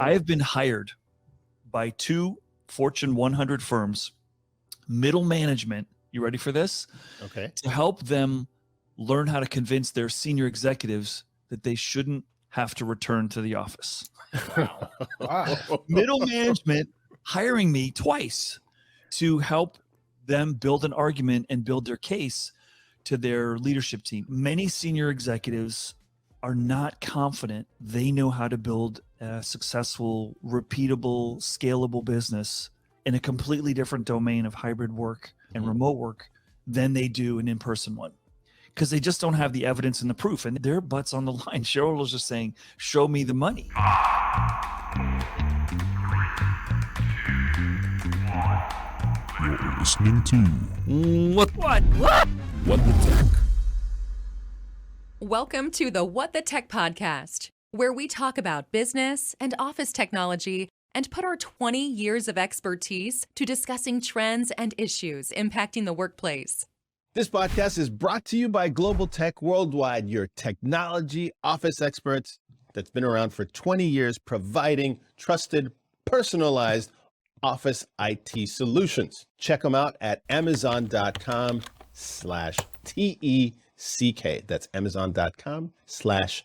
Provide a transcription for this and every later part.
I have been hired by 2 Fortune 100 firms, middle management. You ready for this? Okay. To help them learn how to convince their senior executives that they shouldn't have to return to the office. Wow. Middle management hiring me twice to help them build an argument and build their case to their leadership team. Many senior executives are not confident they know how to build a successful, repeatable, scalable business in a completely different domain of hybrid work and remote work than they do an in-person one, because they just don't have the evidence and the proof, and their butts on the line. Shareholders are saying, show me the money. You're listening to What the Tech. Welcome to the What the Tech podcast, where we talk about business and office technology and put our 20 years of expertise to discussing trends and issues impacting the workplace. This podcast is brought to you by Global Tech Worldwide, your technology office experts that's been around for 20 years, providing trusted, personalized office IT solutions. Check them out at amazon.com/TECK. That's amazon.com/TECK.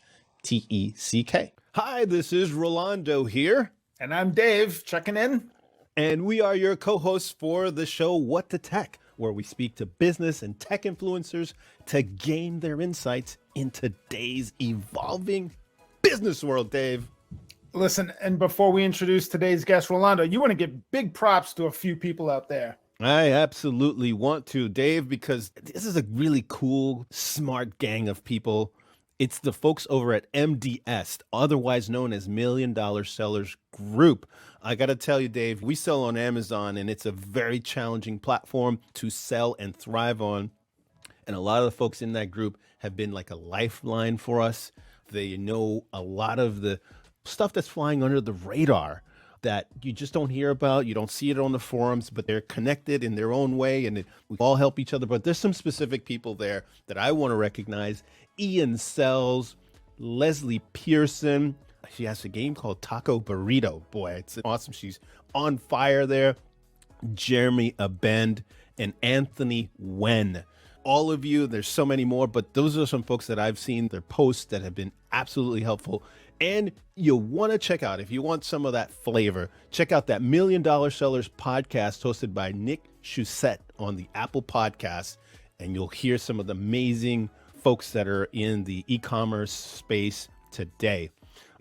Hi, this is Rolando here. And I'm Dave, checking in. And we are your co-hosts for the show What the Tech, where we speak to business and tech influencers to gain their insights in today's evolving business world, Dave. Listen, and before we introduce today's guest, Rolando, you want to give big props to a few people out there. I absolutely want to, Dave, because this is a really cool, smart gang of people. It's the folks over at MDS, otherwise known as $1 Million Sellers Group. I got to tell you, Dave, we sell on Amazon, and it's a very challenging platform to sell and thrive on. And a lot of the folks in that group have been like a lifeline for us. They know a lot of the stuff that's flying under the radar that you just don't hear about. You don't see it on the forums, but they're connected in their own way, and we all help each other. But there's some specific people there that I want to recognize. Ian Sells, Leslie Pearson. She has a game called Taco Burrito. Boy, it's awesome. She's on fire there. Jeremy Abend and Anthony Wen. All of you, there's so many more, but those are some folks that I've seen their posts that have been absolutely helpful. And you'll want to check out, if you want some of that flavor, check out that $1 Million Sellers podcast hosted by Nick Chusette on the Apple Podcast. And you'll hear some of the amazing folks that are in the e-commerce space today.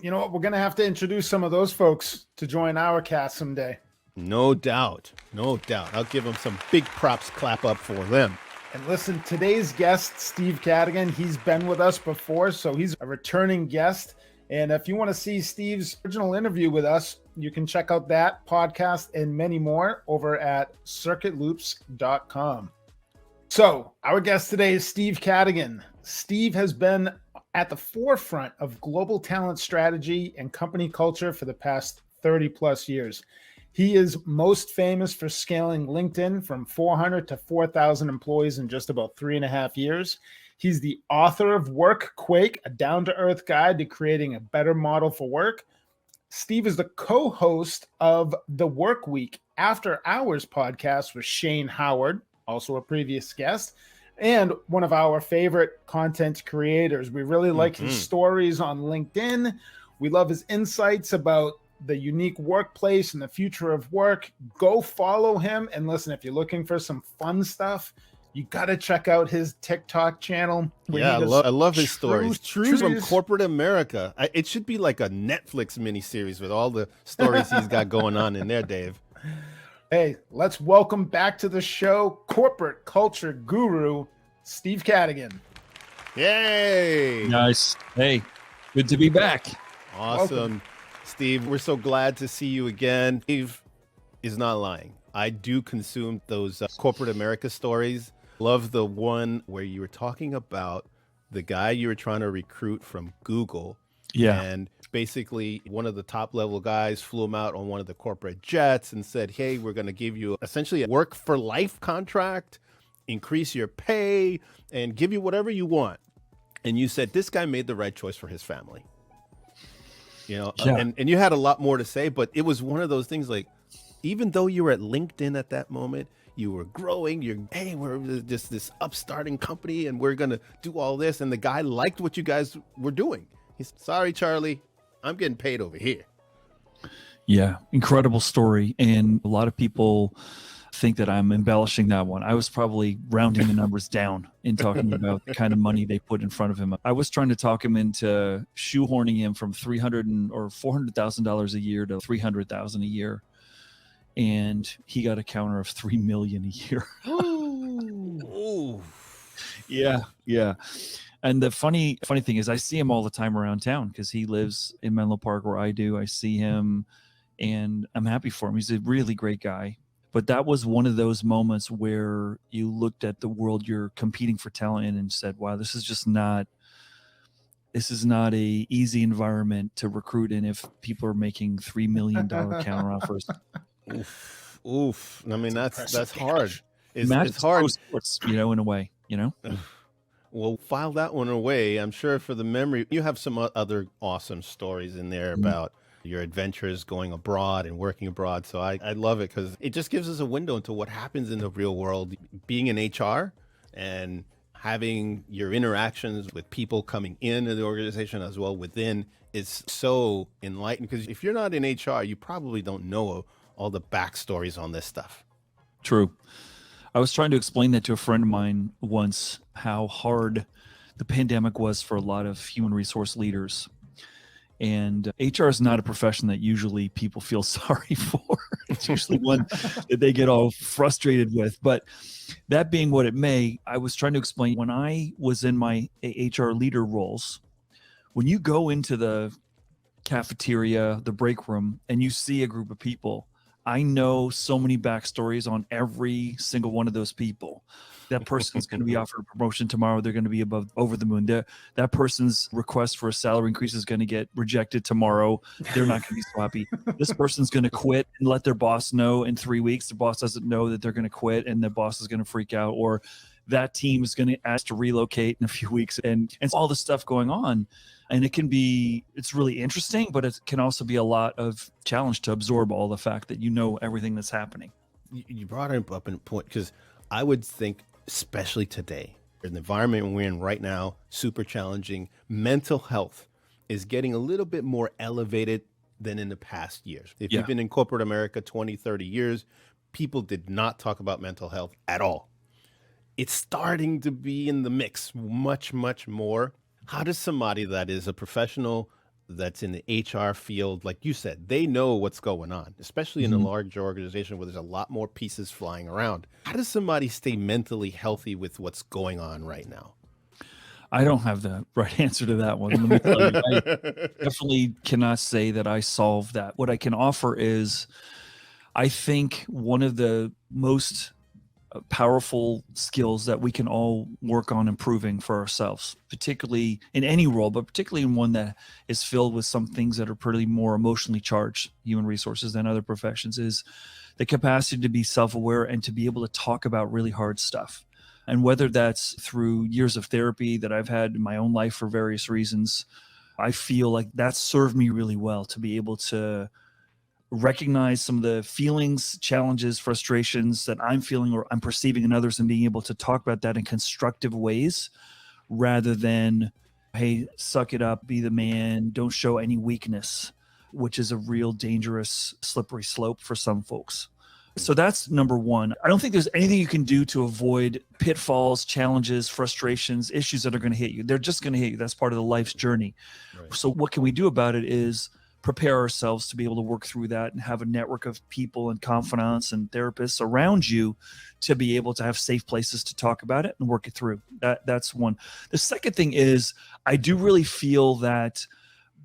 You know what? We're going to have to introduce some of those folks to join our cast someday. No doubt. No doubt. I'll give them some big props, clap up for them. And listen, today's guest, Steve Cadigan, he's been with us before, so he's a returning guest. And if you want to see Steve's original interview with us, you can check out that podcast and many more over at circuitloops.com. So our guest today is Steve Cadigan. Steve has been at the forefront of global talent strategy and company culture for the past 30 plus years. He is most famous for scaling LinkedIn from 400 to 4,000 employees in just about 3.5 years. He's the author of Workquake, a down-to-earth guide to creating a better model for work. Steve is the co-host of the Workweek After Hours podcast with Shane Howard, also a previous guest, and one of our favorite content creators. We really like his stories on LinkedIn. We love his insights about the unique workplace and the future of work. Go follow him. And listen, if you're looking for some fun stuff, you got to check out his TikTok channel. Yeah, I love his stories. True from corporate America. It should be like a Netflix miniseries with all the stories he's got going on in there, Dave. Hey, let's welcome back to the show, corporate culture guru, Steve Cadigan. Yay! Nice. Hey, good to be back. Awesome. Welcome. Steve, we're so glad to see you again. Steve is not lying. I do consume those corporate America stories. Love the one where you were talking about the guy you were trying to recruit from Google. Yeah. And basically one of the top level guys flew him out on one of the corporate jets and said, hey, we're going to give you essentially a work for life contract, increase your pay, and give you whatever you want. And you said this guy made the right choice for his family. You know, Yeah. and you had a lot more to say, but it was one of those things like, even though you were at LinkedIn at that moment, you were growing, we're just this upstarting company and we're going to do all this. And the guy liked what you guys were doing. He's sorry, Charlie, I'm getting paid over here. Yeah, incredible story. And a lot of people think that I'm embellishing that one. I was probably rounding the numbers down in talking about the kind of money they put in front of him. I was trying to talk him into shoehorning him from $400,000 a year to $300,000 a year, and he got a counter of $3 million a year. Ooh. Yeah. And the funny thing is, I see him all the time around town because he lives in Menlo Park where I do. I see him, and I'm happy for him. He's a really great guy. But that was one of those moments where you looked at the world you're competing for talent in and said, wow, this is not a easy environment to recruit in if people are making $3 million counter offers. Oof. I mean, that's hard. It's It's hard. sports, in a way, Well, file that one away. I'm sure for the memory, you have some other awesome stories in there about your adventures going abroad and working abroad. So I love it because it just gives us a window into what happens in the real world. Being in HR and having your interactions with people coming into the organization as well within is so enlightening, because if you're not in HR, you probably don't know all the backstories on this stuff. True. I was trying to explain that to a friend of mine once, how hard the pandemic was for a lot of human resource leaders. And HR is not a profession that usually people feel sorry for. It's usually one that they get all frustrated with. But that being what it may, I was trying to explain, when I was in my HR leader roles, when you go into the cafeteria, the break room, and you see a group of people, I know so many backstories on every single one of those people. That person's going to be offered a promotion tomorrow. They're going to be over the moon. That person's request for a salary increase is going to get rejected tomorrow. They're not going to be so happy. This person's going to quit and let their boss know in 3 weeks. The boss doesn't know that they're going to quit, and the boss is going to freak out. Or that team is going to ask to relocate in a few weeks, and all this stuff going on. And it's really interesting, but it can also be a lot of challenge to absorb all the fact that everything that's happening. You brought it up in a point, because I would think, especially today, in the environment we're in right now, super challenging, mental health is getting a little bit more elevated than in the past years. If you've been in corporate America 20, 30 years, people did not talk about mental health at all. It's starting to be in the mix much, much more. How does somebody that is a professional that's in the HR field, like you said, they know what's going on, especially in a large organization where there's a lot more pieces flying around. How does somebody stay mentally healthy with what's going on right now? I don't have the right answer to that one. Let me tell you, I definitely cannot say that I solved that. What I can offer is, I think one of the most powerful skills that we can all work on improving for ourselves, particularly in any role, but particularly in one that is filled with some things that are pretty more emotionally charged, human resources, than other professions, is the capacity to be self-aware and to be able to talk about really hard stuff. And whether that's through years of therapy that I've had in my own life for various reasons, I feel like that served me really well to be able to recognize some of the feelings, challenges, frustrations that I'm feeling or I'm perceiving in others, and being able to talk about that in constructive ways rather than, hey, suck it up, be the man, don't show any weakness, which is a real dangerous, slippery slope for some folks. So that's number one. I don't think there's anything you can do to avoid pitfalls, challenges, frustrations, issues that are going to hit you. They're just going to hit you. That's part of the life's journey. Right. So what can we do about it is prepare ourselves to be able to work through that and have a network of people and confidants and therapists around you to be able to have safe places to talk about it and work it through. That's one. The second thing is, I do really feel that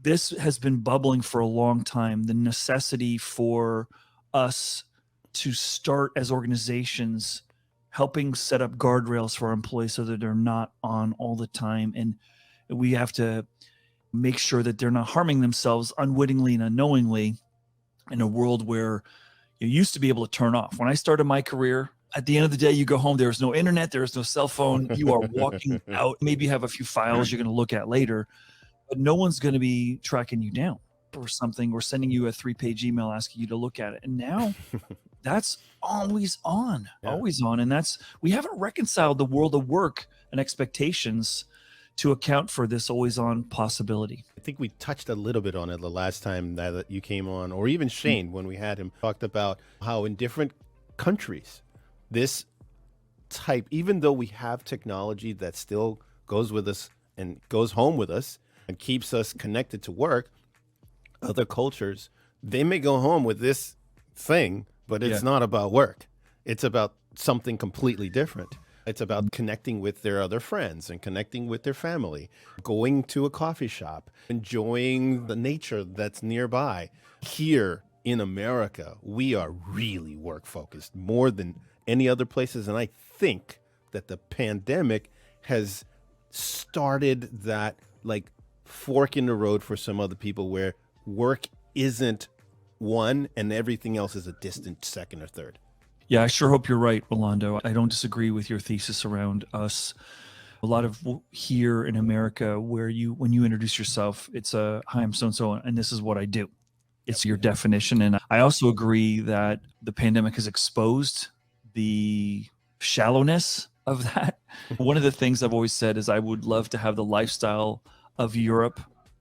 this has been bubbling for a long time, the necessity for us to start as organizations helping set up guardrails for our employees so that they're not on all the time. And we have to make sure that they're not harming themselves unwittingly and unknowingly in a world where you used to be able to turn off. When I started my career, at the end of the day, you go home, there's no internet, there's no cell phone, you are walking out. Maybe you have a few files you're going to look at later, but no one's going to be tracking you down. or something, or sending you a 3-page email asking you to look at it. And now that's always on, always on. And we haven't reconciled the world of work and expectations to account for this always on possibility. I think we touched a little bit on it the last time that you came on, or even Shane, when we had him, talked about how in different countries, this type, even though we have technology that still goes with us and goes home with us and keeps us connected to work, other cultures, they may go home with this thing, but it's not about work. It's about something completely different. It's about connecting with their other friends and connecting with their family, going to a coffee shop, enjoying the nature that's nearby. Here in America, we are really work focused more than any other places. And I think that the pandemic has started that like fork in the road for some other people where work isn't one and everything else is a distant second or third. Yeah, I sure hope you're right, Rolando. I don't disagree with your thesis around us. A lot of here in America, where when you introduce yourself, it's hi, I'm so-and-so, and this is what I do. It's your definition. And I also agree that the pandemic has exposed the shallowness of that. One of the things I've always said is I would love to have the lifestyle of Europe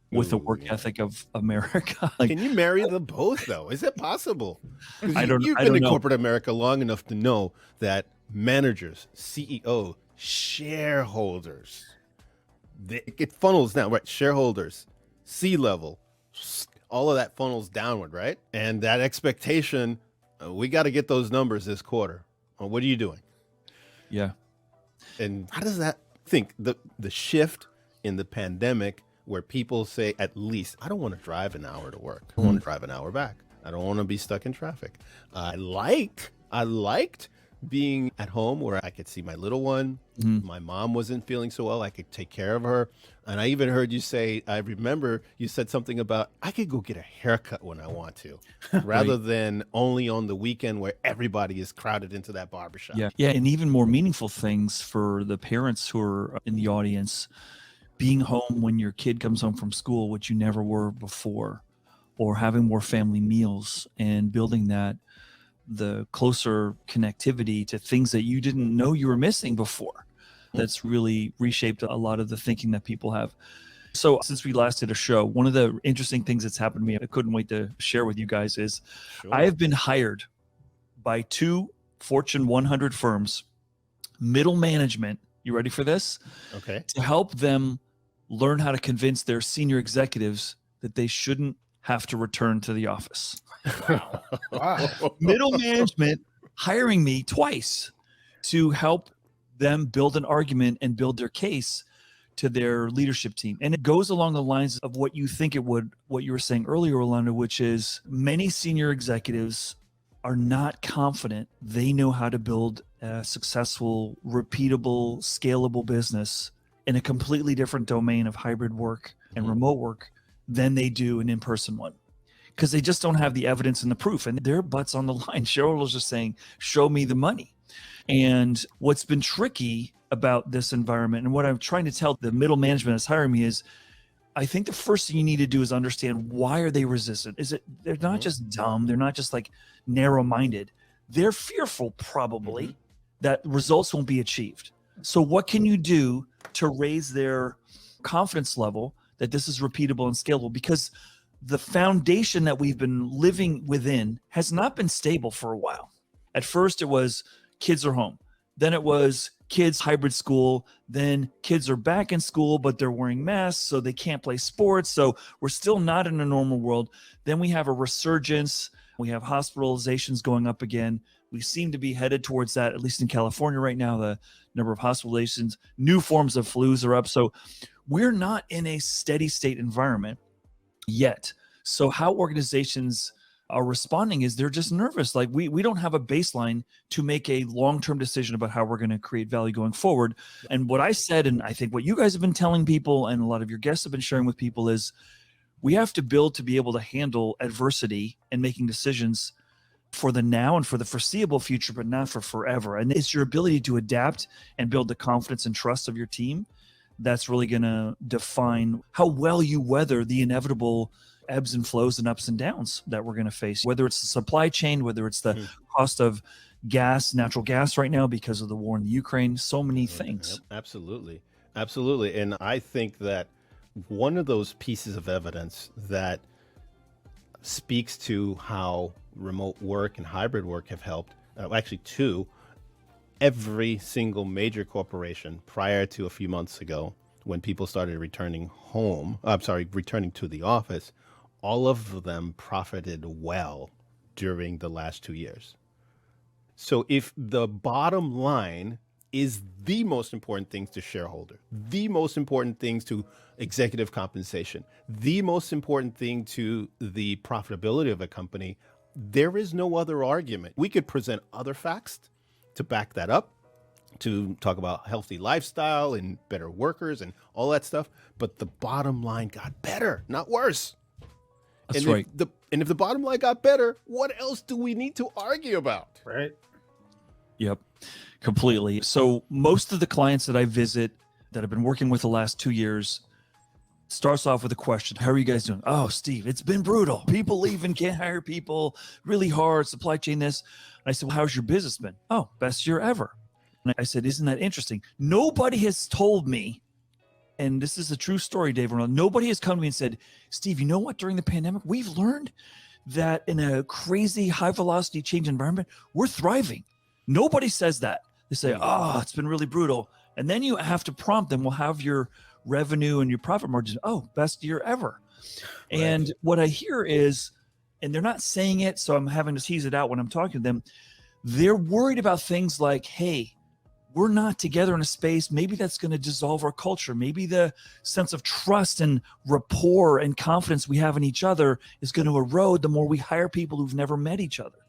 with the work ethic of America. Like, can you marry them both, though? Is it possible? You've been I don't in know. corporate America long enough to know that managers, CEO, shareholders, it funnels down, right? Shareholders, C-level, all of that funnels downward, right? And that expectation, we got to get those numbers this quarter. What are you doing? Yeah. And how does that think the shift in the pandemic, where people say, at least, I don't want to drive an hour to work. I want to drive an hour back. I don't want to be stuck in traffic. I liked being at home where I could see my little one. My mom wasn't feeling so well. I could take care of her. And I even heard you say, I remember you said something about, I could go get a haircut when I want to, rather than only on the weekend where everybody is crowded into that barbershop. Yeah. And even more meaningful things for the parents who are in the audience, being home when your kid comes home from school, which you never were before, or having more family meals and building the closer connectivity to things that you didn't know you were missing before. That's really reshaped a lot of the thinking that people have. So since we last did a show, one of the interesting things that's happened to me, I couldn't wait to share with you guys, is I have been hired by 2 Fortune 100 firms, middle management. You ready for this? Okay. To help them learn how to convince their senior executives that they shouldn't have to return to the office. Wow. Middle management hiring me twice to help them build an argument and build their case to their leadership team. And it goes along the lines of what you think it would, what you were saying earlier, Rolando, which is many senior executives are not confident they know how to build a successful, repeatable, scalable business in a completely different domain of hybrid work and remote work than they do an in-person one, because they just don't have the evidence and the proof, and their butts on the line. Shareholders are saying, show me the money. And what's been tricky about this environment, and what I'm trying to tell the middle management that's hiring me, is I think the first thing you need to do is understand, why are they resistant? Is it they're not just dumb, they're not just like narrow-minded, they're fearful probably that results won't be achieved. So what can you do to raise their confidence level that this is repeatable and scalable? Because the foundation that we've been living within has not been stable for a while. At first it was kids are home. Then it was kids hybrid school. Then kids are back in school, but they're wearing masks, so they can't play sports. So we're still not in a normal world. Then we have a resurgence. We have hospitalizations going up again. We seem to be headed towards that, at least in California right now. The number of hospitalizations, new forms of flus are up. So we're not in a steady state environment yet. So how organizations are responding is they're just nervous. Like we don't have a baseline to make a long-term decision about how we're going to create value going forward. And what I said, and I think what you guys have been telling people and a lot of your guests have been sharing with people, is we have to build to be able to handle adversity and making decisions for the now and for the foreseeable future, but not for forever. And it's your ability to adapt and build the confidence and trust of your team that's really going to define how well you weather the inevitable ebbs and flows and ups and downs that we're going to face, whether it's the supply chain, whether it's the cost of gas, natural gas right now because of the war in the Ukraine, so many things. Yep, absolutely. Absolutely. And I think that one of those pieces of evidence that speaks to how remote work and hybrid work have helped, actually two, every single major corporation prior to a few months ago, when people started returning returning to the office, all of them profited well during the last 2 years. So if the bottom line is the most important things to shareholder, the most important things to executive compensation, the most important thing to the profitability of a company, there is no other argument. We could present other facts to back that up, to talk about healthy lifestyle and better workers and all that stuff, but the bottom line got better, not worse. That's and right. If the bottom line got better, what else do we need to argue about? Right. Yep, completely. So most of the clients that I visit that I've been working with the last 2 years starts off with a question. How are you guys doing? Oh, Steve, it's been brutal. People leaving, can't hire people, really hard, supply chain this. And I said, well, how's your business been? Oh, best year ever. And I said, isn't that interesting? Nobody has told me, and this is a true story, Dave, nobody has come to me and said, Steve, you know what? During the pandemic, we've learned that in a crazy high velocity change environment, we're thriving. Nobody says that. They say, oh, it's been really brutal. And then you have to prompt them, well, have your revenue and your profit margin. Oh, best year ever. Right. And what I hear is, and they're not saying it, so I'm having to tease it out when I'm talking to them. They're worried about things like, hey, we're not together in a space. Maybe that's going to dissolve our culture. Maybe the sense of trust and rapport and confidence we have in each other is going to erode the more we hire people who've never met each other.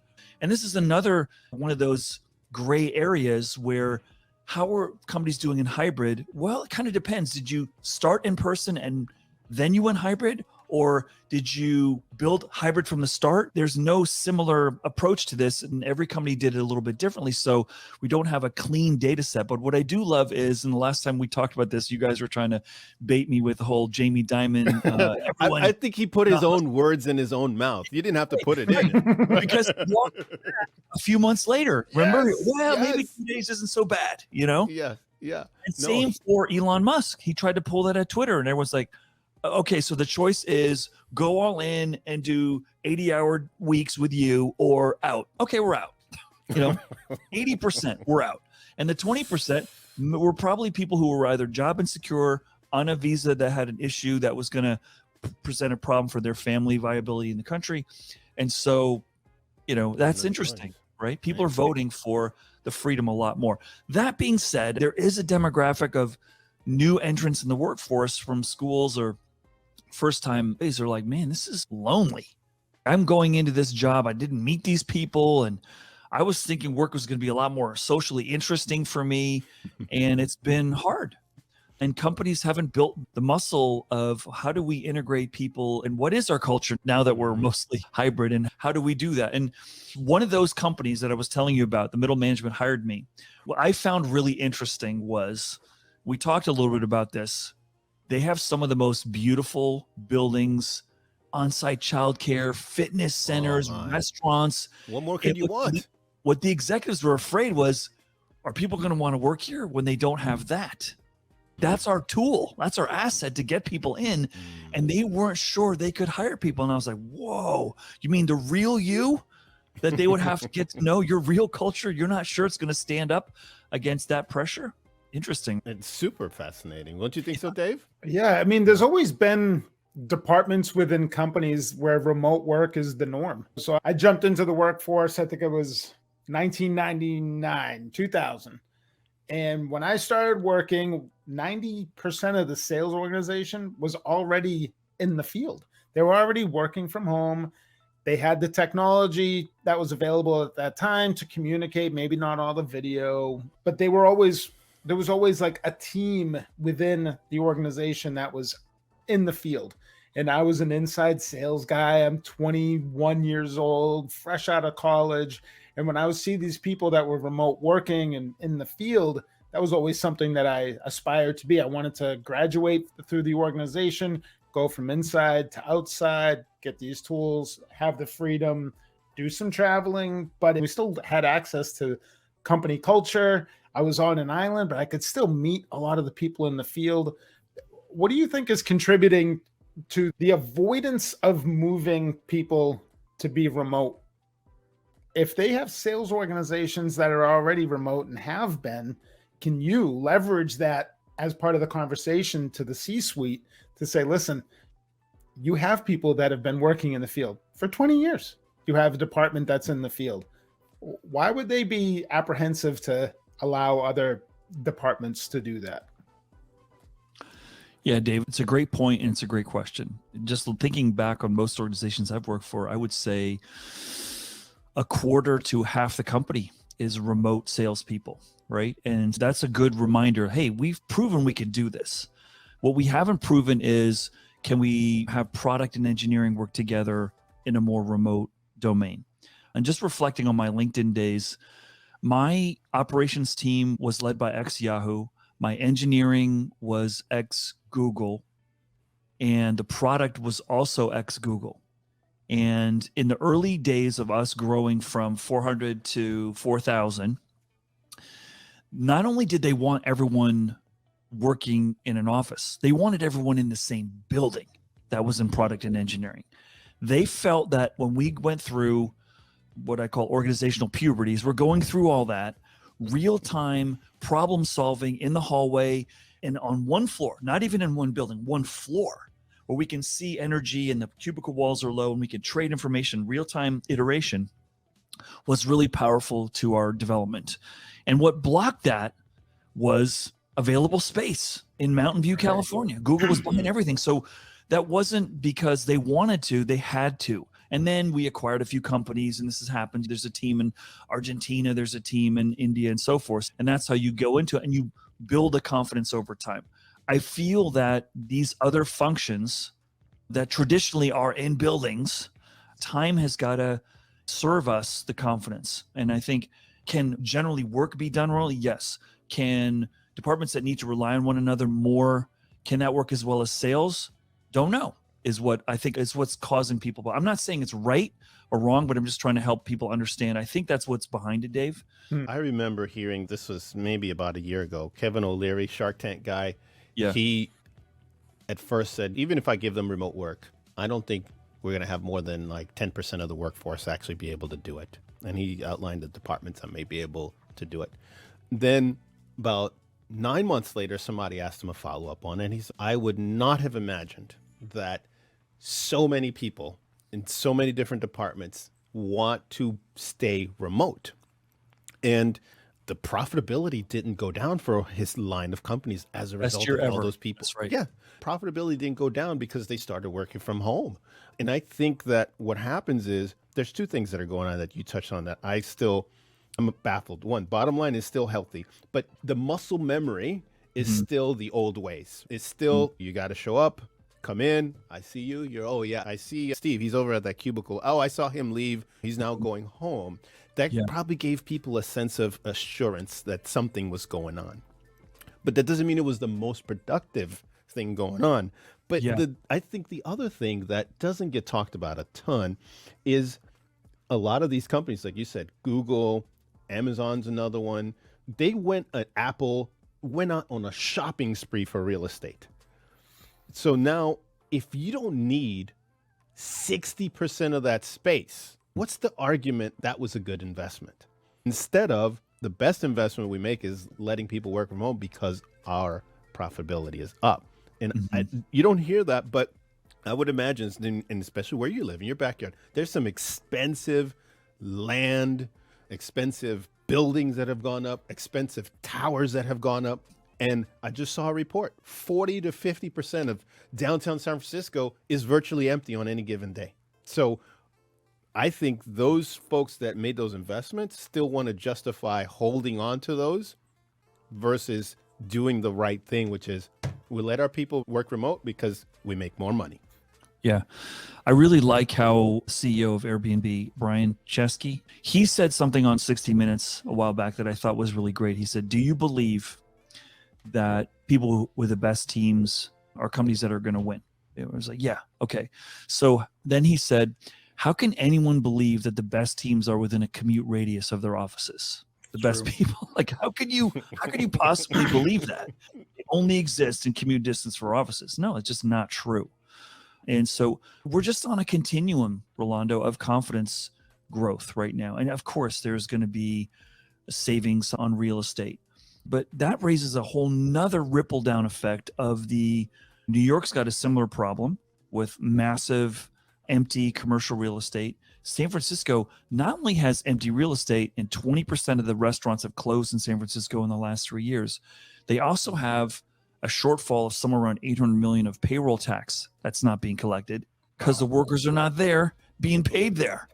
And this is another one of those gray areas where how are companies doing in hybrid? Well, it kind of depends. Did you start in person and then you went hybrid? Or did you build hybrid from the start? There's no similar approach to this, and every company did it a little bit differently. So we don't have a clean data set. But what I do love is, and the last time we talked about this, you guys were trying to bait me with the whole Jamie Dimon. I think he put his own words in his own mouth. You didn't have to put it in. Because a few months later, remember, maybe 2 days isn't so bad, you know? Yeah. And same for Elon Musk. He tried to pull that at Twitter, and everyone's like, okay, so the choice is go all in and do 80-hour weeks with you or out. Okay, we're out. 80% we're out. And the 20% were probably people who were either job insecure, on a visa that had an issue that was going to present a problem for their family viability in the country. And so, that's interesting, right? People are voting for the freedom a lot more. That being said, there is a demographic of new entrants in the workforce from schools or first time they're like, man, this is lonely. I'm going into this job. I didn't meet these people. And I was thinking work was going to be a lot more socially interesting for me. And it's been hard. And companies haven't built the muscle of how do we integrate people and what is our culture now that we're mostly hybrid, and how do we do that? And one of those companies that I was telling you about, the middle management hired me. What I found really interesting was we talked a little bit about this. They have some of the most beautiful buildings, on-site childcare, fitness centers, restaurants. What more could you want? What the executives were afraid was, are people going to want to work here when they don't have that? That's our tool. That's our asset to get people in. And they weren't sure they could hire people. And I was like, whoa, you mean the real you? That they would have to get to know your real culture? You're not sure it's going to stand up against that pressure? Interesting. It's super fascinating. Don't you think so, Dave? Yeah. I mean, there's always been departments within companies where remote work is the norm. So I jumped into the workforce, I think it was 1999, 2000. And when I started working, 90% of the sales organization was already in the field. They were already working from home. They had the technology that was available at that time to communicate, maybe not all the video, but there was always like a team within the organization that was in the field. And I was an inside sales guy. I'm 21 years old, fresh out of college. And when I would see these people that were remote working and in the field, that was always something that I aspired to be. I wanted to graduate through the organization, go from inside to outside, get these tools, have the freedom, do some traveling, but we still had access to company culture. I was on an island, but I could still meet a lot of the people in the field. What do you think is contributing to the avoidance of moving people to be remote? If they have sales organizations that are already remote and have been, can you leverage that as part of the conversation to the C-suite to say, listen, you have people that have been working in the field for 20 years. You have a department that's in the field. Why would they be apprehensive to allow other departments to do that? Yeah, Dave, it's a great point and it's a great question. Just thinking back on most organizations I've worked for, I would say a quarter to half the company is remote salespeople, right? And that's a good reminder. Hey, we've proven we can do this. What we haven't proven is, can we have product and engineering work together in a more remote domain? And just reflecting on my LinkedIn days, my operations team was led by ex-Yahoo. My engineering was ex-Google, and the product was also ex-Google. And in the early days of us growing from 400 to 4,000, not only did they want everyone working in an office, they wanted everyone in the same building that was in product and engineering. They felt that when we went through what I call organizational puberties, we're going through all that, real-time problem solving in the hallway and on one floor, not even in one building, one floor, where we can see energy and the cubicle walls are low and we can trade information, real-time iteration, was really powerful to our development. And what blocked that was available space in Mountain View, California. Google was behind everything. So that wasn't because they wanted to, they had to. And then we acquired a few companies, and this has happened. There's a team in Argentina, there's a team in India, and so forth. And that's how you go into it, and you build a confidence over time. I feel that these other functions that traditionally are in buildings, time has got to serve us the confidence. And I think, can generally work be done well? Yes. Can departments that need to rely on one another more, can that work as well as sales? Don't know, is what I think is what's causing people. But I'm not saying it's right or wrong, but I'm just trying to help people understand. I think that's what's behind it, Dave. I remember hearing, this was maybe about a year ago, Kevin O'Leary, Shark Tank guy. Yeah. He at first said, even if I give them remote work, I don't think we're going to have more than like 10% of the workforce actually be able to do it. And he outlined the departments that may be able to do it. Then about 9 months later, somebody asked him a follow-up on it. And he said, I would not have imagined that so many people in so many different departments want to stay remote. And the profitability didn't go down for his line of companies as a result of all those people. That's right. Yeah. Profitability didn't go down because they started working from home. And I think that what happens is there's two things that are going on that you touched on that I'm baffled. One, bottom line is still healthy, but the muscle memory is still the old ways. It's still, you got to show up, come in. I see you. Oh yeah, I see Steve. He's over at that cubicle. Oh, I saw him leave. He's now going home. That probably gave people a sense of assurance that something was going on. But that doesn't mean it was the most productive thing going on. But I think the other thing that doesn't get talked about a ton is a lot of these companies, like you said, Google, Amazon's another one. Apple went out on a shopping spree for real estate. So now, if you don't need 60% of that space, what's the argument that was a good investment? Instead of, the best investment we make is letting people work from home because our profitability is up. And you don't hear that, but I would imagine, and especially where you live, in your backyard, there's some expensive land, expensive buildings that have gone up, expensive towers that have gone up. And I just saw a report, 40 to 50% of downtown San Francisco is virtually empty on any given day. So I think those folks that made those investments still want to justify holding on to those versus doing the right thing, which is we let our people work remote because we make more money. Yeah. I really like how CEO of Airbnb, Brian Chesky, he said something on 60 Minutes a while back that I thought was really great. He said, do you believe that people with the best teams are companies that are going to win? It was like, yeah, okay. So then he said, how can anyone believe that the best teams are within a commute radius of their offices? The best people, like, how could you possibly believe that it only exists in commute distance for offices? No, it's just not true. And so we're just on a continuum, Rolando, of confidence growth right now. And of course, there's going to be savings on real estate, but that raises a whole nother ripple down effect of the New York's got a similar problem with massive empty commercial real estate. San Francisco not only has empty real estate, and 20% of the restaurants have closed in San Francisco in the last 3 years, they also have a shortfall of somewhere around 800 million of payroll tax that's not being collected because the workers are not there being paid there.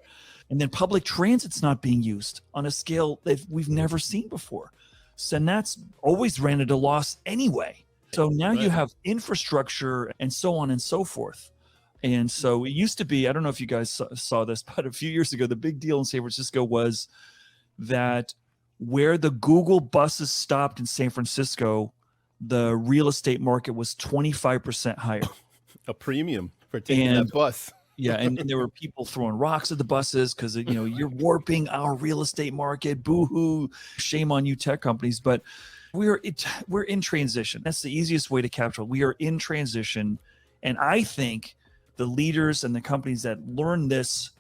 And then public transit's not being used on a scale that we've never seen before. So that's always ran at a loss anyway. So now you have infrastructure and so on and so forth. And so it used to be, I don't know if you guys saw this, but a few years ago, the big deal in San Francisco was that where the Google buses stopped in San Francisco, the real estate market was 25% higher. A premium for taking that bus. Yeah, and there were people throwing rocks at the buses because, you know, you're warping our real estate market. Boo-hoo. Shame on you tech companies. But we're in transition. That's the easiest way to capture it. We are in transition. And I think the leaders and the companies that learn this,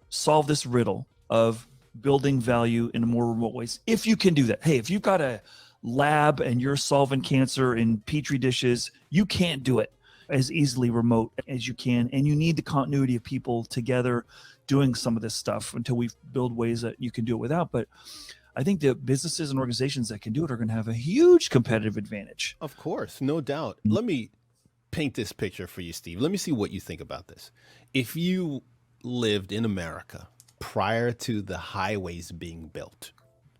solve this riddle of building value in more remote ways. If you can do that. Hey, if you've got a lab and you're solving cancer in Petri dishes, you can't do it as easily remote as you can. And you need the continuity of people together doing some of this stuff until we build ways that you can do it without. But I think the businesses and organizations that can do it are going to have a huge competitive advantage. Of course, no doubt. Let me paint this picture for you, Steve. Let me see what you think about this. If you lived in America prior to the highways being built,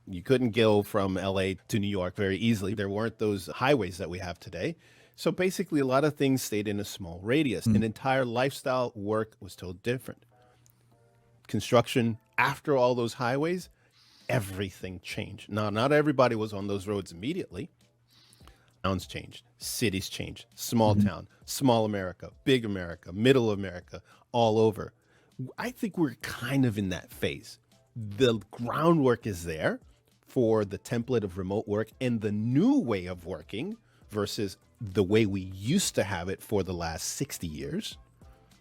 you couldn't go from LA to New York very easily. There weren't those highways that we have today. So basically, a lot of things stayed in a small radius. An entire lifestyle, work was totally different. Construction, after all those highways, everything changed. Now, not everybody was on those roads immediately. Towns changed, cities changed, small town, small America, big America, middle America, all over. I think we're kind of in that phase. The groundwork is there for the template of remote work and the new way of working versus the way we used to have it for the last 60 years,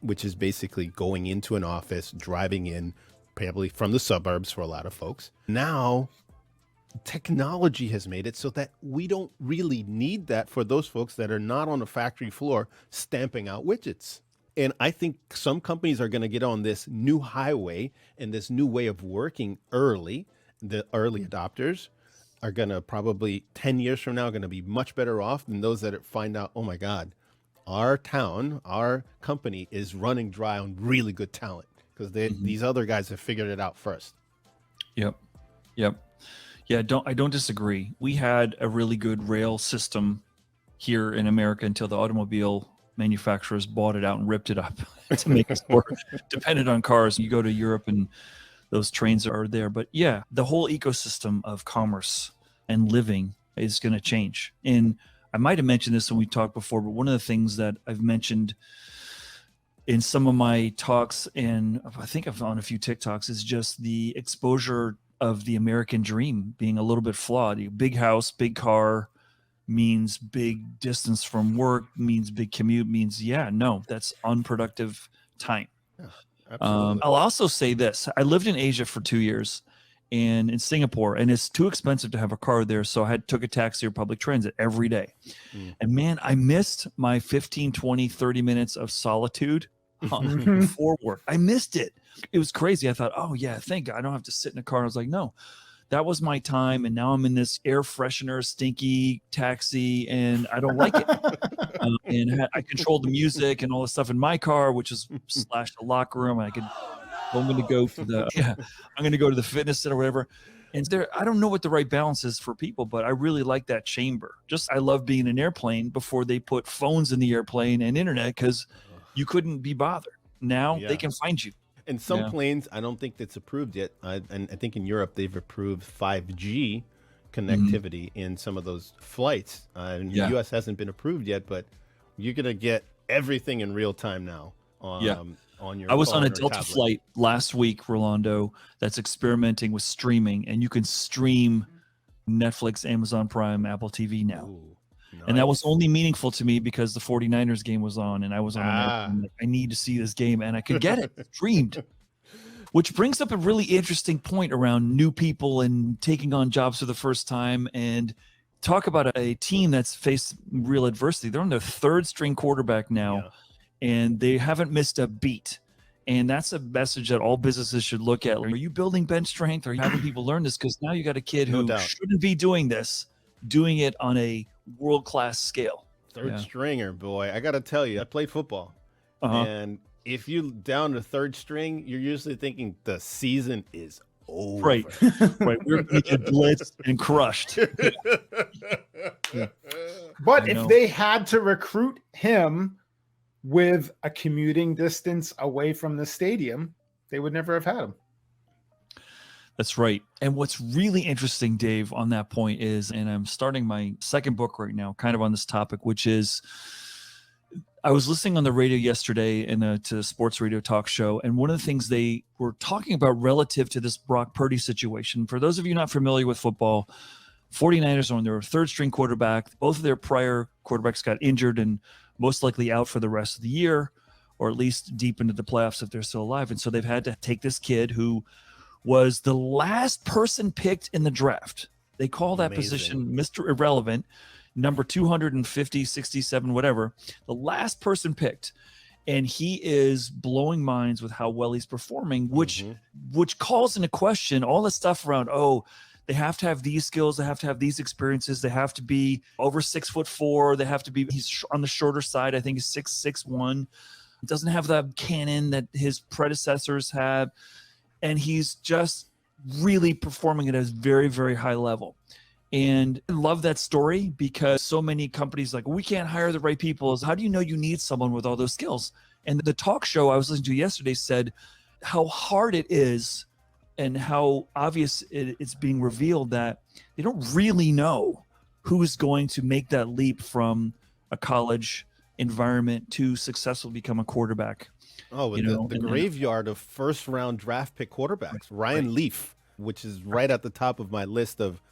which is basically going into an office, driving in, probably from the suburbs for a lot of folks. Now, technology has made it so that we don't really need that for those folks that are not on the factory floor stamping out widgets. And I think some companies are going to get on this new highway and this new way of working early. The early adopters are going to probably 10 years from now going to be much better off than those that find out, oh my God, our town, our company is running dry on really good talent because these other guys have figured it out first. Yep. Yeah, I don't disagree. We had a really good rail system here in America until the automobile manufacturers bought it out and ripped it up to make us more dependent on cars. You go to Europe and those trains are there. But yeah, the whole ecosystem of commerce and living is going to change. And I might have mentioned this when we talked before, but one of the things that I've mentioned in some of my talks, and I think I've on a few TikToks, is just the exposure of the American dream being a little bit flawed. Big house, big car means big distance from work, means big commute, means, that's unproductive time. Absolutely. I'll also say this. I lived in Asia for 2 years and in Singapore, and it's too expensive to have a car there. So I took a taxi or public transit every day. And man, I missed my 15, 20, 30 minutes of solitude before work. I missed it. It was crazy. I thought, oh yeah, thank God I don't have to sit in a car. I was like, no, that was my time. And now I'm in this air freshener, stinky taxi, and I don't like it. And I controlled the music and all the stuff in my car, which is slash the locker room. I'm going to go to the fitness center or whatever. And I don't know what the right balance is for people, but I really like that chamber. I love being in an airplane before they put phones in the airplane and internet because you couldn't be bothered. Now they can find you. And some planes, I don't think that's approved yet. And I think in Europe, they've approved 5G connectivity in some of those flights. The U.S. hasn't been approved yet, but you're going to get everything in real time now. On your I was on phone a or Delta tablet. flight last week, Rolando, that's experimenting with streaming, and you can stream Netflix, Amazon Prime, Apple TV now. Ooh, And that was nice. only meaningful to me because the 49ers game was on, and I was on an airplane. Like, I need to see this game, and I could get it streamed. Which brings up a really interesting point around new people and taking on jobs for the first time, and talk about a team that's faced real adversity. They're on their third string quarterback now, and they haven't missed a beat. And that's a message that all businesses should look at. Are you building bench strength? Are you having people learn this? Because now you got a kid No who doubt. shouldn't be doing this, doing it on a world-class scale. Third stringer, boy. I got to tell you, I played football. And if you down to third string, you're usually thinking the season is over. Right. We're going to get blitzed and crushed. But I if know. they had to recruit him with a commuting distance away from the stadium, they would never have had him. That's right. And what's really interesting, Dave, on that point is, and I'm starting my second book right now, kind of on this topic, which is, I was listening on the radio yesterday to a sports radio talk show, and one of the things they were talking about relative to this Brock Purdy situation, for those of you not familiar with football, 49ers are on their third string quarterback. Both of their prior quarterbacks got injured and most likely out for the rest of the year, or at least deep into the playoffs if they're still alive. And so they've had to take this kid who was the last person picked in the draft. They call that position Mr. Irrelevant, number 250, 67, whatever, the last person picked. And he is blowing minds with how well he's performing, which calls into question all the stuff around, they have to have these skills, they have to have these experiences, they have to be over 6'4", they have to be, he's on the shorter side, I think he's 6'1", doesn't have the cannon that his predecessors had, and he's just really performing at a very, very high level. And I love that story because so many companies like, we can't hire the right people. How do you know you need someone with all those skills? And the talk show I was listening to yesterday said how hard it is and how obvious it's being revealed that they don't really know who's going to make that leap from a college environment to successfully become a quarterback. Oh, with the graveyard of first-round draft pick quarterbacks. Ryan Leaf, which is right at the top of my list of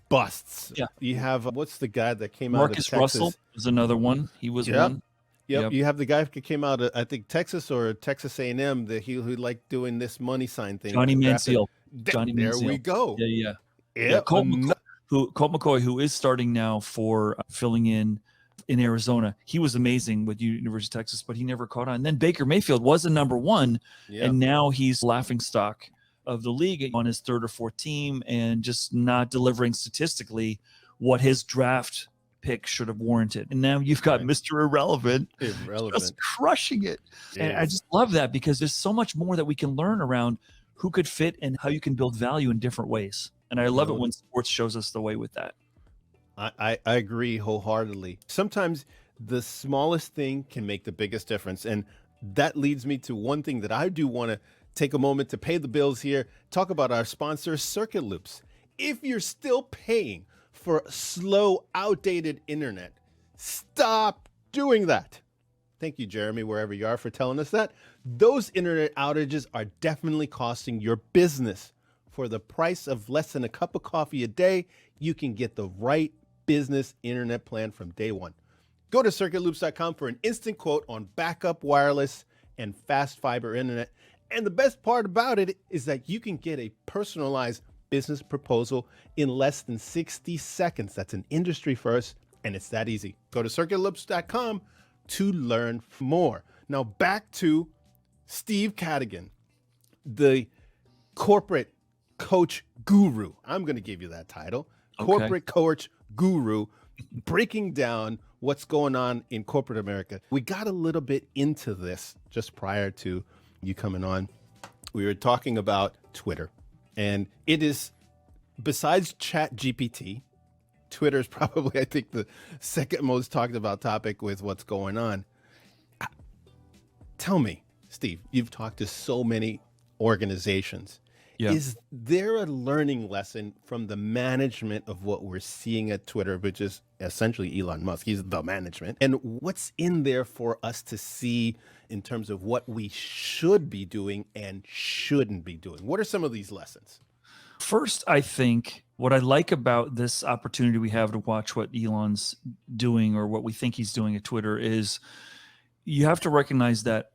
busts. Yeah. You have, what's the guy that came Marcus out of Texas? Russell is another one. He was one. Yep. You have the guy who came out of, I think, Texas or Texas A&M, who liked doing this money sign thing. Johnny Manziel. There we go. Yeah. Colt McCoy, who is starting now for filling in Arizona. He was amazing with University of Texas, but he never caught on. And then Baker Mayfield was a number one, and now he's laughingstock of the league on his third or fourth team and just not delivering statistically what his draft pick should have warranted. And now you've got Mr. Irrelevant just crushing it. And I just love that because there's so much more that we can learn around who could fit and how you can build value in different ways. And I love it when sports shows us the way with that. I agree wholeheartedly. Sometimes the smallest thing can make the biggest difference. And that leads me to one thing that I do want to take a moment to pay the bills here. Talk about our sponsor, Circuit Loops. If you're still paying for slow, outdated internet, stop doing that. Thank you, Jeremy, wherever you are, for telling us that. Those internet outages are definitely costing your business. For the price of less than a cup of coffee a day, you can get the right business internet plan from day one. Go to circuitloops.com for an instant quote on backup wireless and fast fiber internet. And the best part about it is that you can get a personalized business proposal in less than 60 seconds. That's an industry first, and it's that easy. Go to circuitloops.com to learn more. Now back to Steve Cadigan, the corporate coach guru. I'm going to give you that title. Okay. Corporate coach guru, breaking down what's going on in corporate America. We got a little bit into this just prior to you coming on. We were talking about Twitter, and it is, besides ChatGPT, Twitter is probably, I think, the second most talked about topic with what's going on. Tell me, Steve, you've talked to so many organizations. Yeah. Is there a learning lesson from the management of what we're seeing at Twitter, which is essentially Elon Musk? He's the management. And what's in there for us to see in terms of what we should be doing and shouldn't be doing? What are some of these lessons? First, I think what I like about this opportunity we have to watch what Elon's doing or what we think he's doing at Twitter is you have to recognize that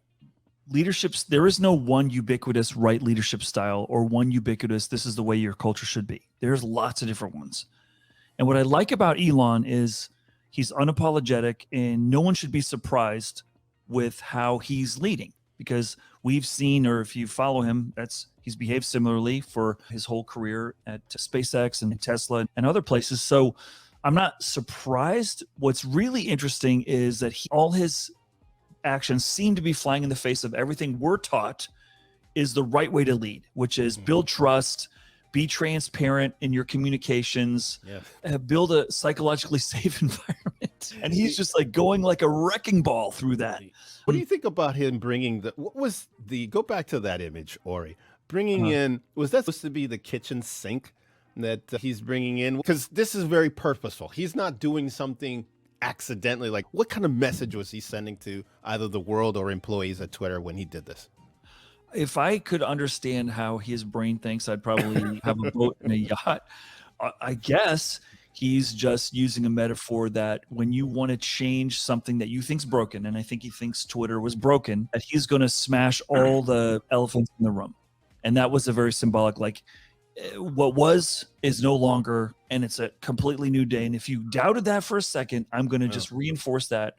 there is no one ubiquitous right leadership style or one ubiquitous, this is the way your culture should be. There's lots of different ones. And what I like about Elon is he's unapologetic, and no one should be surprised with how he's leading, because we've seen, or if you follow him, he's behaved similarly for his whole career at SpaceX and Tesla and other places. So I'm not surprised. What's really interesting is that all his actions seem to be flying in the face of everything we're taught is the right way to lead, which is build trust, be transparent in your communications, build a psychologically safe environment. And he's just like going like a wrecking ball through that. What do you think about him bringing go back to that image, Ori, bringing in, was that supposed to be the kitchen sink that he's bringing in? Because this is very purposeful. He's not doing something accidentally. Like, what kind of message was he sending to either the world or employees at Twitter when he did this? If I could understand how his brain thinks, I'd probably have a boat and a yacht. I guess he's just using a metaphor that when you want to change something that you think's broken, and I think he thinks Twitter was broken, that he's going to smash all the elephants in the room. And that was a very symbolic, like, what was is no longer, and it's a completely new day. And if you doubted that for a second, I'm going to just reinforce that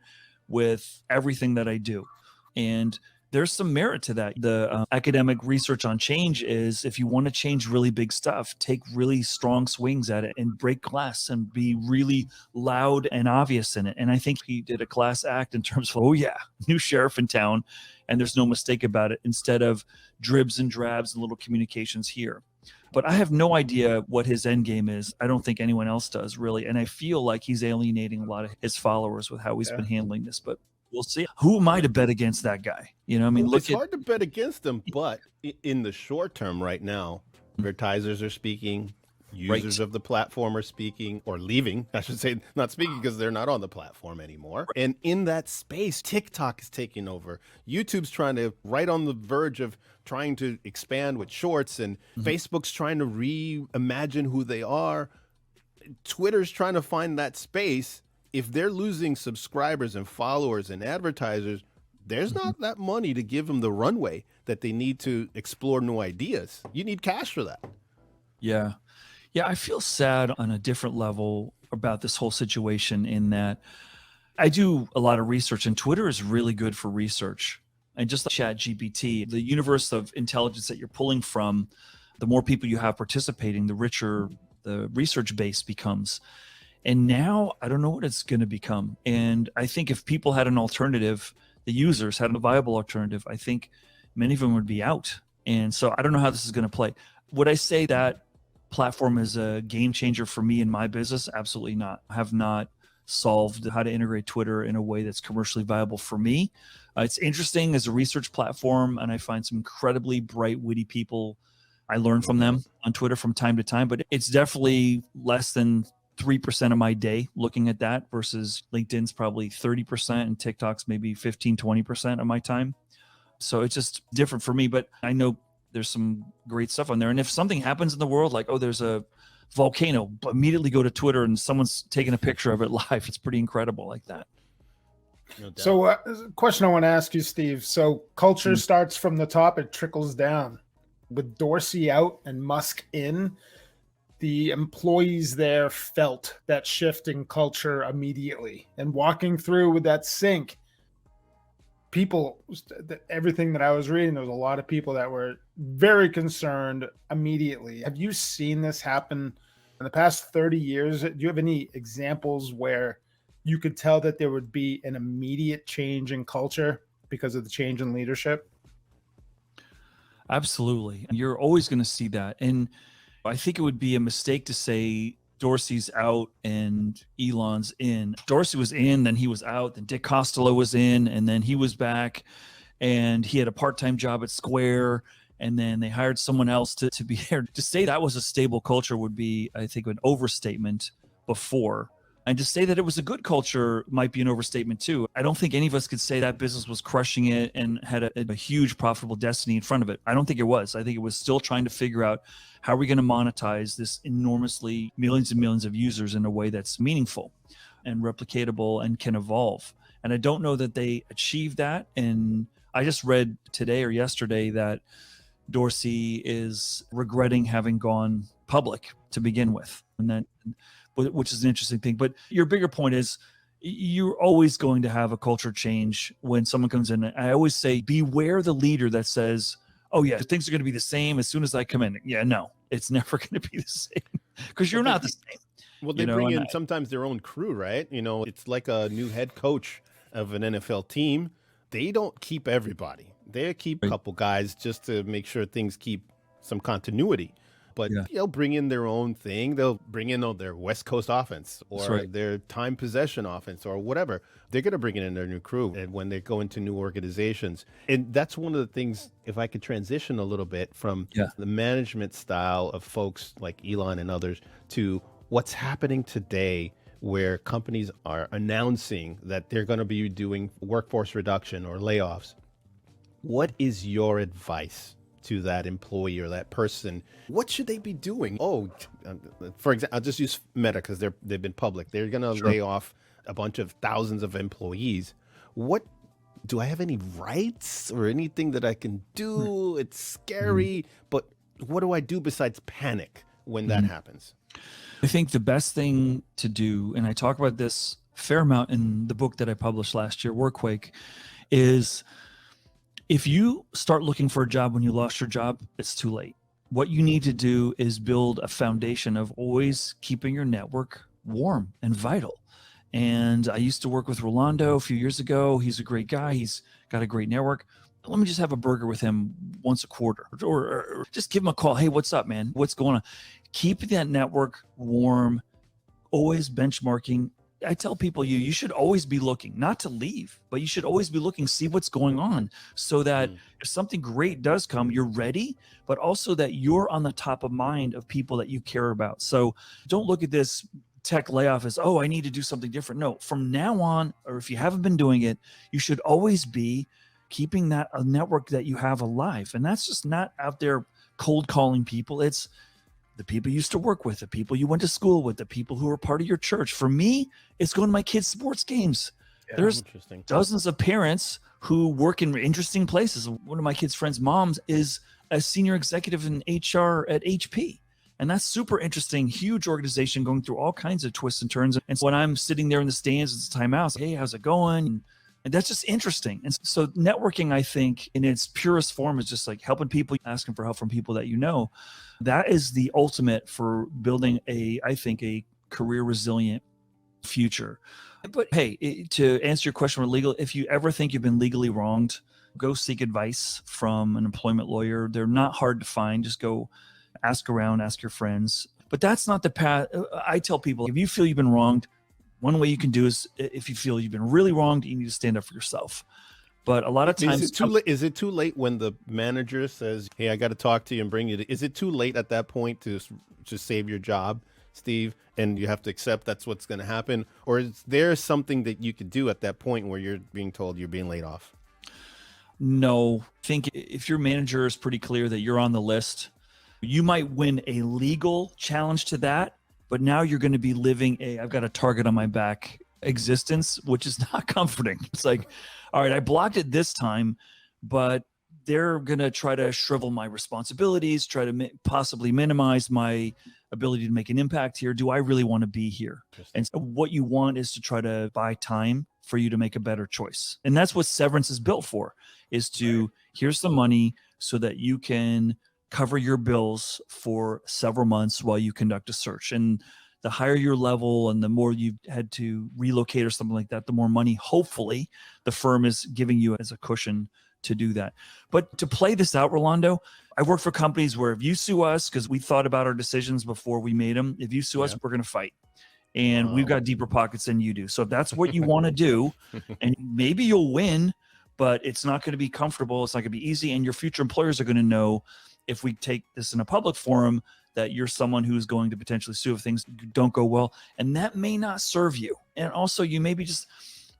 with everything that I do. And there's some merit to that. The academic research on change is, if you want to change really big stuff, take really strong swings at it and break glass and be really loud and obvious in it. And I think he did a class act in terms of, oh yeah, new sheriff in town, and there's no mistake about it, instead of dribs and drabs and little communications here. But I have no idea what his end game is. I don't think anyone else does, really. And I feel like he's alienating a lot of his followers with how he's been handling this. But we'll see. Who am I to bet against that guy? You know, I mean, it's hard to bet against him, but in the short term right now, advertisers are speaking, users of the platform are speaking, or leaving, I should say, not speaking because they're not on the platform anymore. And in that space, TikTok is taking over. YouTube's right on the verge of trying to expand with shorts, and Facebook's trying to reimagine who they are. Twitter's trying to find that space. If they're losing subscribers and followers and advertisers, there's not that money to give them the runway that they need to explore new ideas. You need cash for that. Yeah. Yeah, I feel sad on a different level about this whole situation, in that I do a lot of research, and Twitter is really good for research. And just like ChatGPT, the universe of intelligence that you're pulling from, the more people you have participating, the richer the research base becomes. And now I don't know what it's going to become. And I think if people had an alternative, the users had a viable alternative, I think many of them would be out. And so I don't know how this is going to play. Would I say that platform is a game changer for me in my business? Absolutely not. I have not solved how to integrate Twitter in a way that's commercially viable for me. It's interesting as a research platform, and I find some incredibly bright, witty people. I learn from them on Twitter from time to time, but it's definitely less than 3% of my day looking at that, versus LinkedIn's probably 30% and TikTok's maybe 15, 20% of my time. So it's just different for me, but I know there's some great stuff on there. And if something happens in the world, like, oh, there's a volcano, immediately go to Twitter and someone's taking a picture of it live. It's pretty incredible like that. No doubt. So a question I want to ask you, Steve. So culture starts from the top, it trickles down. With Dorsey out and Musk in, the employees there felt that shift in culture immediately. And walking through with that sync, people, everything that I was reading, there was a lot of people that were very concerned immediately. Have you seen this happen in the past 30 years? Do you have any examples where you could tell that there would be an immediate change in culture because of the change in leadership? Absolutely. You're always going to see that. And I think it would be a mistake to say Dorsey's out and Elon's in. Dorsey was in, then he was out, then Dick Costolo was in, and then he was back, and he had a part-time job at Square, and then they hired someone else to be there. To say that was a stable culture would be, I think, an overstatement before. And to say that it was a good culture might be an overstatement too. I don't think any of us could say that business was crushing it and had a huge profitable destiny in front of it. I don't think it was. I think it was still trying to figure out how are we going to monetize this enormously millions and millions of users in a way that's meaningful and replicatable and can evolve. And I don't know that they achieved that. And I just read today or yesterday that Dorsey is regretting having gone public to begin with, and that, which is an interesting thing. But your bigger point is you're always going to have a culture change when someone comes in. I always say, beware the leader that says, oh yeah, things are going to be the same as soon as I come in. Yeah, no, it's never going to be the same because you're not the same. Well, they bring in sometimes their own crew, right? It's like a new head coach of an NFL team. They don't keep everybody. They keep a couple guys just to make sure things keep some continuity. But they'll bring in their own thing. They'll bring in their West Coast offense or their time possession offense or whatever. They're going to bring in their new crew and when they go into new organizations. And that's one of the things, if I could transition a little bit from the management style of folks like Elon and others to what's happening today, where companies are announcing that they're going to be doing workforce reduction or layoffs. What is your advice to that employee or that person? What should they be doing? For example, I'll just use Meta because they've been public. They're going to lay off a bunch of thousands of employees. What do I have any rights or anything that I can do? It's scary, but what do I do besides panic when that happens? I think the best thing to do, and I talk about this a fair amount in the book that I published last year, Workquake, is if you start looking for a job when you lost your job, it's too late. What you need to do is build a foundation of always keeping your network warm and vital. And I used to work with Rolando a few years ago. He's a great guy. He's got a great network. Let me just have a burger with him once a quarter or just give him a call. Hey, what's up, man? What's going on? Keep that network warm, always benchmarking. I tell people you should always be looking, not to leave, but you should always be looking, see what's going on so that if something great does come, you're ready, but also that you're on the top of mind of people that you care about. So don't look at this tech layoff as, I need to do something different. No, from now on, or if you haven't been doing it, you should always be keeping that a network that you have alive. And that's just not out there cold calling people. It's the people you used to work with, the people you went to school with, the people who are part of your church. For me, it's going to my kids' sports games. There's dozens of parents who work in interesting places. One of my kids' friends' moms is a senior executive in HR at HP. And that's super interesting, huge organization going through all kinds of twists and turns. And so when I'm sitting there in the stands, it's timeout. Hey, how's it going? And that's just interesting. And so networking, I think, in its purest form is just like helping people, asking for help from people that you know. That is the ultimate for building I think, a career resilient future. But hey, to answer your question with legal, if you ever think you've been legally wronged, go seek advice from an employment lawyer. They're not hard to find. Just go ask around, ask your friends. But that's not the path. I tell people, if you feel you've been wronged, one way you can do is if you feel you've been really wronged, you need to stand up for yourself. But a lot of times, is it too late when the manager says, "Hey, I got to talk to you and bring you"? Is it too late at that point to just save your job, Steve, and you have to accept that's what's going to happen, or is there something that you could do at that point where you're being told you're being laid off? No, I think if your manager is pretty clear that you're on the list, you might win a legal challenge to that. But now you're going to be living I've got a target on my back existence, which is not comforting. It's like, all right, I blocked it this time, but they're going to try to shrivel my responsibilities, try to possibly minimize my ability to make an impact here. Do I really want to be here? And so what you want is to try to buy time for you to make a better choice. And that's what severance is built for, is to here's the money so that you can cover your bills for several months while you conduct a search. And the higher your level and the more you've had to relocate or something like that, the more money, hopefully, the firm is giving you as a cushion to do that. But to play this out, Rolando, I work for companies where if you sue us, because we thought about our decisions before we made them, if you sue us, we're going to fight. And we've got deeper pockets than you do. So if that's what you want to do, and maybe you'll win, but it's not going to be comfortable. It's not going to be easy. And your future employers are going to know, if we take this in a public forum, that you're someone who's going to potentially sue if things don't go well. And that may not serve you. And also you may be just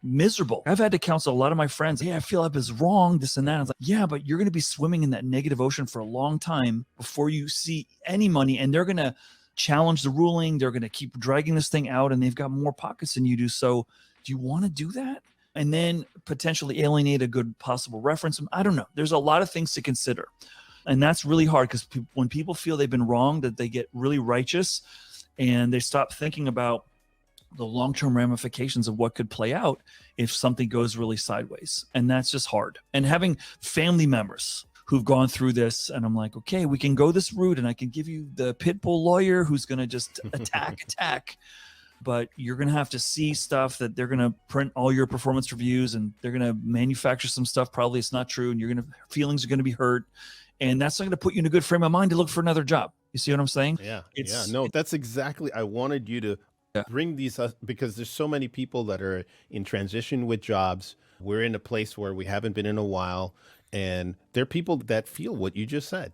miserable. I've had to counsel a lot of my friends. Hey, I feel like it's wrong, this and that. I was like, yeah, but you're going to be swimming in that negative ocean for a long time before you see any money. And they're going to challenge the ruling. They're going to keep dragging this thing out, and they've got more pockets than you do. So do you want to do that? And then potentially alienate a good possible reference? I don't know. There's a lot of things to consider. And that's really hard, because when people feel they've been wronged, that they get really righteous and they stop thinking about the long-term ramifications of what could play out if something goes really sideways. And that's just hard. And having family members who've gone through this, and I'm like, okay, we can go this route, and I can give you the pit bull lawyer who's going to just attack. But you're going to have to see stuff that they're going to print all your performance reviews, and they're going to manufacture some stuff. Probably it's not true. And feelings are going to be hurt. And that's not going to put you in a good frame of mind to look for another job. You see what I'm saying? Yeah. No, that's exactly. I wanted you to bring these up, because there's so many people that are in transition with jobs. We're in a place where we haven't been in a while. And there are people that feel what you just said.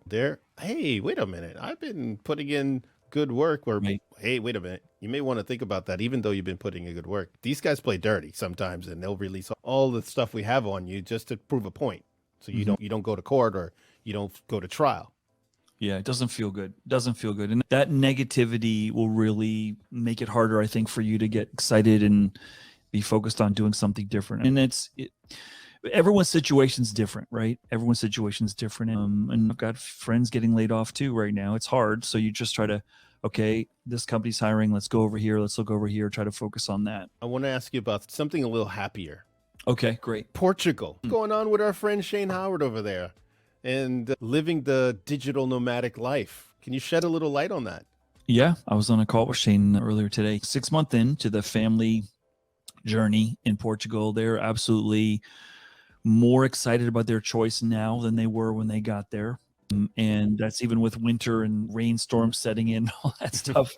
Hey, wait a minute. I've been putting in good work. Or, hey, wait a minute. You may want to think about that, even though you've been putting in good work. These guys play dirty sometimes, and they'll release all the stuff we have on you just to prove a point. So you don't go to court, or you don't go to trial. Yeah, it doesn't feel good. And that negativity will really make it harder, I think, for you to get excited and be focused on doing something different. And everyone's situation's different, right? Everyone's situation's different. And I've got friends getting laid off too right now. It's hard. So you just try to, okay, this company's hiring. Let's go over here. Let's look over here. Try to focus on that. I want to ask you about something a little happier. Okay, great. Portugal. What's going on with our friend Shane Howard over there and living the digital nomadic life? Can you shed a little light on that? Yeah, I was on a call with Shane earlier today. 6 months into the family journey in Portugal. They're absolutely more excited about their choice now than they were when they got there. And that's even with winter and rainstorms setting in, all that stuff.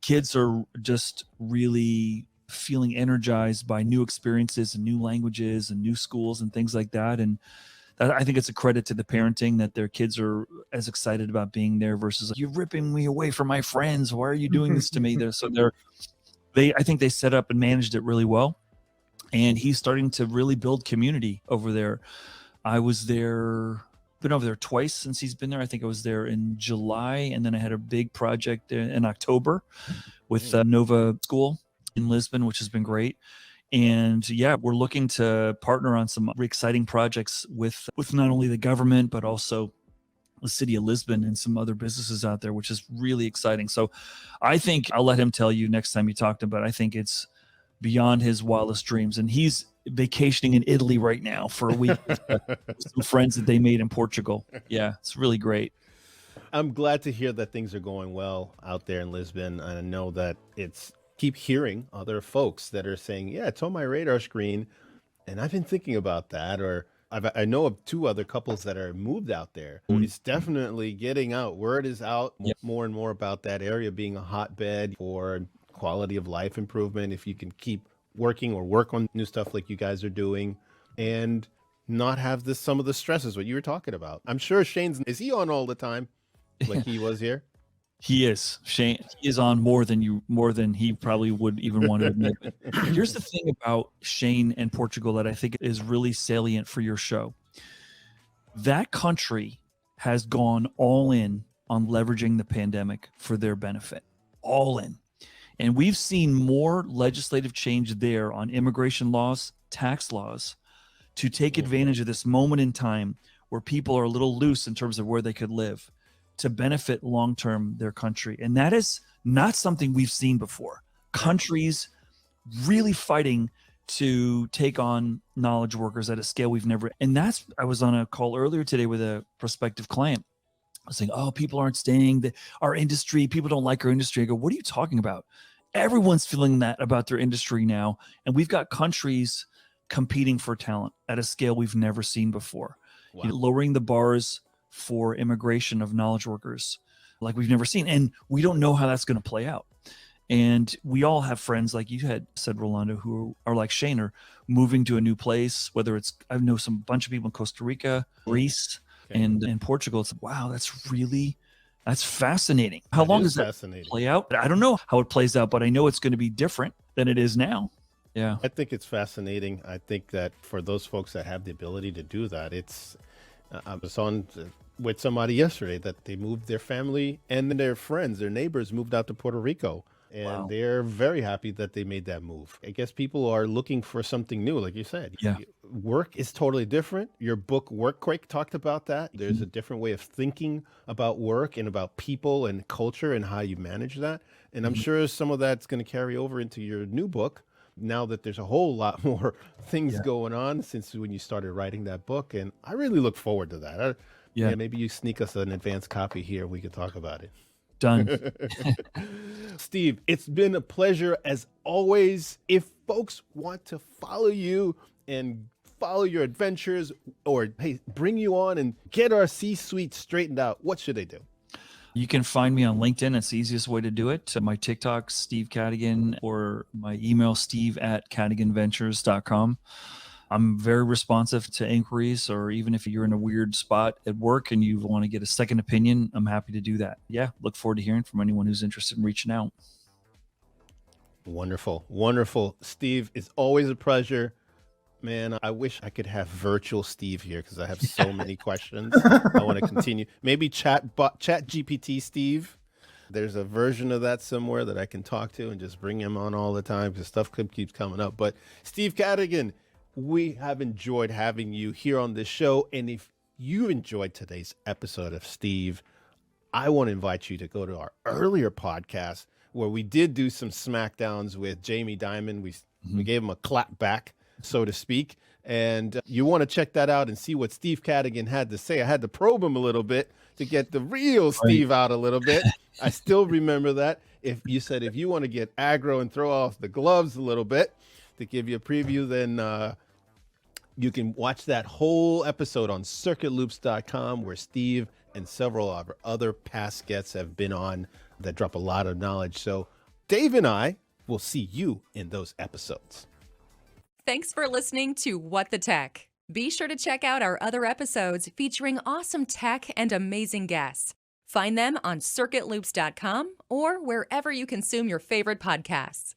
Kids are just really feeling energized by new experiences and new languages and new schools and things like that. And I think it's a credit to the parenting that their kids are as excited about being there versus, you're ripping me away from my friends. Why are you doing this to me? I think they set up and managed it really well. And he's starting to really build community over there. I was there, been over there twice since he's been there. I think I was there in July, and then I had a big project in October with Nova School in Lisbon, which has been great. And yeah, we're looking to partner on some exciting projects with not only the government, but also the city of Lisbon and some other businesses out there, which is really exciting. So I think I'll let him tell you next time you talk to him, but I think it's beyond his wildest dreams. And he's vacationing in Italy right now for a week with some friends that they made in Portugal. Yeah, it's really great. I'm glad to hear that things are going well out there in Lisbon. I know that keep hearing other folks that are saying, yeah, it's on my radar screen, and I've been thinking about that. Or I know of 2 other couples that are moved out there. It's definitely getting out. Word is out more and more about that area being a hotbed for quality of life improvement. If you can keep working or work on new stuff like you guys are doing, and not have some of the stresses, what you were talking about. I'm sure is he on all the time like he was here? He is. Shane, he is on more than he probably would even want to admit. Here's the thing about Shane and Portugal that I think is really salient for your show. That country has gone all in on leveraging the pandemic for their benefit. All in. And we've seen more legislative change there on immigration laws, tax laws, to take advantage of this moment in time where people are a little loose in terms of where they could live, to benefit long-term their country. And that is not something we've seen before. Countries really fighting to take on knowledge workers at a scale we've never. And I was on a call earlier today with a prospective client. I was saying, oh, people aren't staying. Our industry, people don't like our industry. I go, what are you talking about? Everyone's feeling that about their industry now. And we've got countries competing for talent at a scale we've never seen before. Wow. Lowering the bars for immigration of knowledge workers like we've never seen. And we don't know how that's going to play out. And we all have friends, like you had said, Rolando, who are like Shane, are moving to a new place, whether it's, I know some bunch of people in Costa Rica, Greece, and in Portugal. It's wow, that's fascinating. How long does that fascinating. play out? I don't know how it plays out, but I know it's going to be different than it is now. Yeah. I think it's fascinating. I think that for those folks that have the ability to do that, I was on with somebody yesterday that they moved their family and their friends, their neighbors moved out to Puerto Rico. And Wow. they're very happy that they made that move. I guess people are looking for something new, like you said. Yeah. Work is totally different. Your book, Workquake, talked about that. There's a different way of thinking about work and about people and culture and how you manage that. And I'm sure some of that's going to carry over into your new book now that there's a whole lot more things going on since when you started writing that book. And I really look forward to that. Yeah, maybe you sneak us an advanced copy here and we could talk about it. Done. Steve, it's been a pleasure as always. If folks want to follow you and follow your adventures or hey, bring you on and get our C-suite straightened out, what should they do? You can find me on LinkedIn. It's the easiest way to do it. My TikTok, Steve Cadigan, or my email, steve@cadiganventures.com. I'm very responsive to inquiries, or even if you're in a weird spot at work and you want to get a second opinion, I'm happy to do that. Yeah, look forward to hearing from anyone who's interested in reaching out. Wonderful. Wonderful. Steve, it's always a pleasure. Man, I wish I could have virtual Steve here because I have so many questions. I want to continue. Maybe chat GPT Steve. There's a version of that somewhere that I can talk to and just bring him on all the time because stuff keeps coming up. But Steve Cadigan, we have enjoyed having you here on this show. And if you enjoyed today's episode of Steve, I want to invite you to go to our earlier podcast where we did do some smackdowns with Jamie Dimon. We gave him a clap back, so to speak. And you want to check that out and see what Steve Cadigan had to say. I had to probe him a little bit to get the real Steve out a little bit. I still remember that. If you want to get aggro and throw off the gloves a little bit, to give you a preview, then you can watch that whole episode on circuitloops.com where Steve and several of our other past guests have been on that drop a lot of knowledge. So Dave and I will see you in those episodes. Thanks for listening to What the Tech. Be sure to check out our other episodes featuring awesome tech and amazing guests. Find them on circuitloops.com or wherever you consume your favorite podcasts.